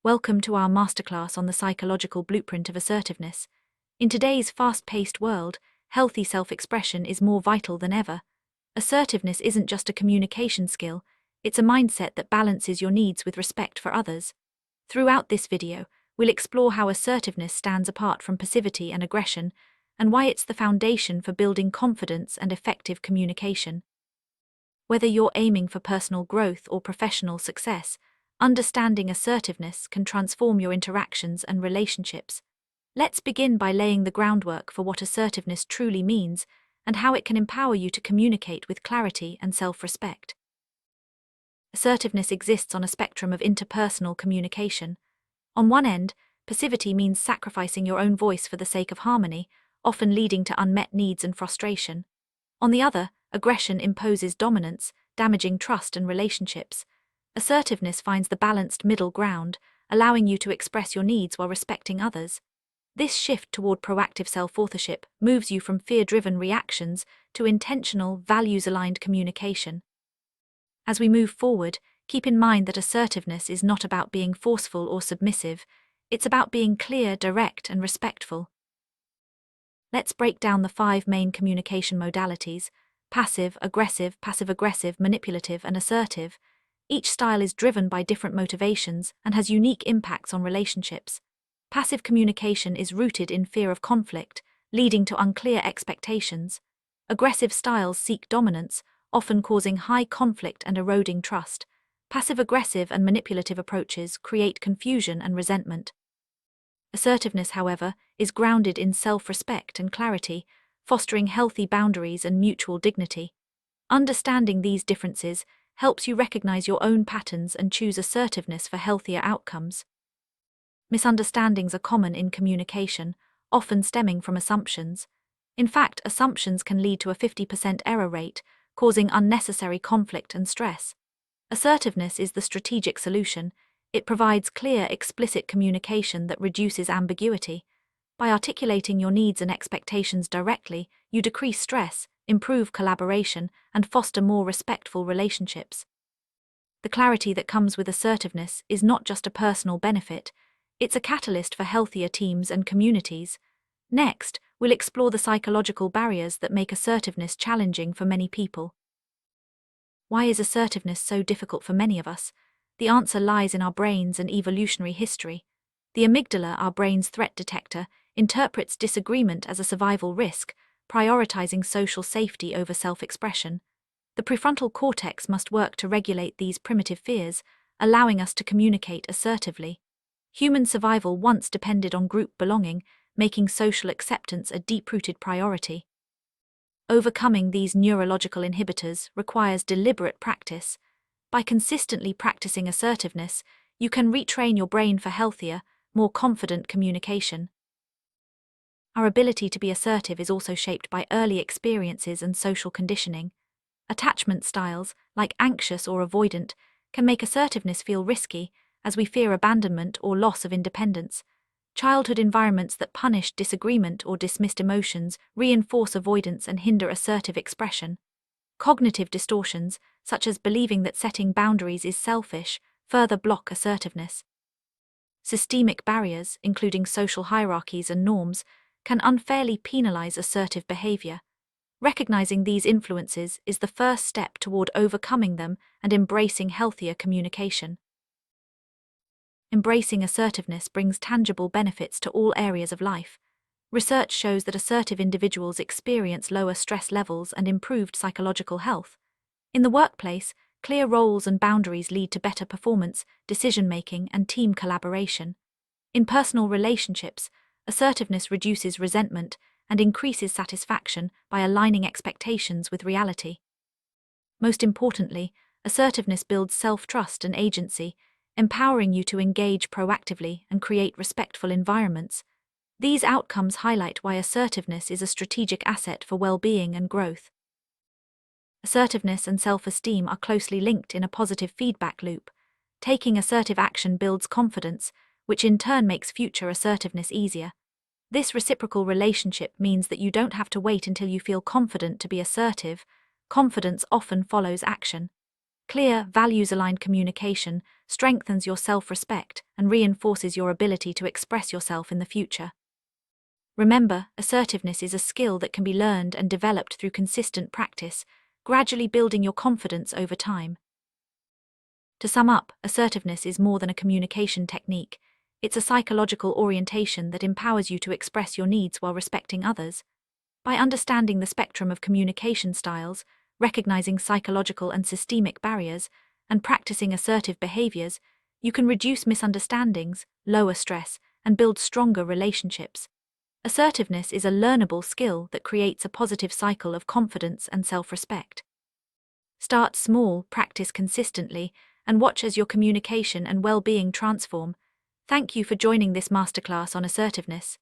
Welcome to our masterclass on the psychological blueprint of assertiveness. In today's fast-paced world, healthy self-expression is more vital than ever. Assertiveness isn't just a communication skill, it's a mindset that balances your needs with respect for others. Throughout this video, we'll explore how assertiveness stands apart from passivity and aggression, and why it's the foundation for building confidence and effective communication. Whether you're aiming for personal growth or professional success, understanding assertiveness can transform your interactions and relationships. Let's begin by laying the groundwork for what assertiveness truly means and how it can empower you to communicate with clarity and self-respect. Assertiveness exists on a spectrum of interpersonal communication. On one end, passivity means sacrificing your own voice for the sake of harmony, often leading to unmet needs and frustration. On the other, aggression imposes dominance, damaging trust and relationships. Assertiveness finds the balanced middle ground, allowing you to express your needs while respecting others. This shift toward proactive self-authorship moves you from fear-driven reactions to intentional, values-aligned communication. As we move forward, keep in mind that assertiveness is not about being forceful or submissive, it's about being clear, direct, and respectful. Let's break down the 5 main communication modalities: passive, passive-aggressive, manipulative, and assertive. Each style is driven by different motivations and has unique impacts on relationships. Passive communication is rooted in fear of conflict, leading to unclear expectations. Aggressive styles seek dominance, often causing high conflict and eroding trust. Passive-aggressive and manipulative approaches create confusion and resentment. Assertiveness, however, is grounded in self-respect and clarity, fostering healthy boundaries and mutual dignity. Understanding these differences helps you recognize your own patterns and choose assertiveness for healthier outcomes. Misunderstandings are common in communication, often stemming from assumptions. In fact, assumptions can lead to a 50% error rate, causing unnecessary conflict and stress. Assertiveness is the strategic solution. It provides clear, explicit communication that reduces ambiguity. By articulating your needs and expectations directly, you decrease stress, improve collaboration, and foster more respectful relationships. The clarity that comes with assertiveness is not just a personal benefit, it's a catalyst for healthier teams and communities. Next, we'll explore the psychological barriers that make assertiveness challenging for many people. Why is assertiveness so difficult for many of us? The answer lies in our brains and evolutionary history. The amygdala, our brain's threat detector, interprets disagreement as a survival risk, prioritizing social safety over self-expression. The prefrontal cortex must work to regulate these primitive fears, allowing us to communicate assertively. Human survival once depended on group belonging, making social acceptance a deep-rooted priority. Overcoming these neurological inhibitors requires deliberate practice. By consistently practicing assertiveness, you can retrain your brain for healthier, more confident communication. Our ability to be assertive is also shaped by early experiences and social conditioning. Attachment styles, like anxious or avoidant, can make assertiveness feel risky, as we fear abandonment or loss of independence. Childhood environments that punished disagreement or dismissed emotions reinforce avoidance and hinder assertive expression. Cognitive distortions, such as believing that setting boundaries is selfish, further block assertiveness. Systemic barriers, including social hierarchies and norms, can unfairly penalize assertive behavior. Recognizing these influences is the first step toward overcoming them and embracing healthier communication. Embracing assertiveness brings tangible benefits to all areas of life. Research shows that assertive individuals experience lower stress levels and improved psychological health. In the workplace, clear roles and boundaries lead to better performance, decision-making, and team collaboration. In personal relationships, assertiveness reduces resentment and increases satisfaction by aligning expectations with reality. Most importantly, assertiveness builds self-trust and agency, empowering you to engage proactively and create respectful environments. These outcomes highlight why assertiveness is a strategic asset for well-being and growth. Assertiveness and self-esteem are closely linked in a positive feedback loop. Taking assertive action builds confidence, which in turn makes future assertiveness easier. This reciprocal relationship means that you don't have to wait until you feel confident to be assertive. Confidence often follows action. Clear, values-aligned communication strengthens your self-respect and reinforces your ability to express yourself in the future. Remember, assertiveness is a skill that can be learned and developed through consistent practice, gradually building your confidence over time. To sum up, assertiveness is more than a communication technique. It's a psychological orientation that empowers you to express your needs while respecting others. By understanding the spectrum of communication styles, recognizing psychological and systemic barriers, and practicing assertive behaviors, you can reduce misunderstandings, lower stress, and build stronger relationships. Assertiveness is a learnable skill that creates a positive cycle of confidence and self-respect. Start small, practice consistently, and watch as your communication and well-being transform. Thank you for joining this masterclass on assertiveness.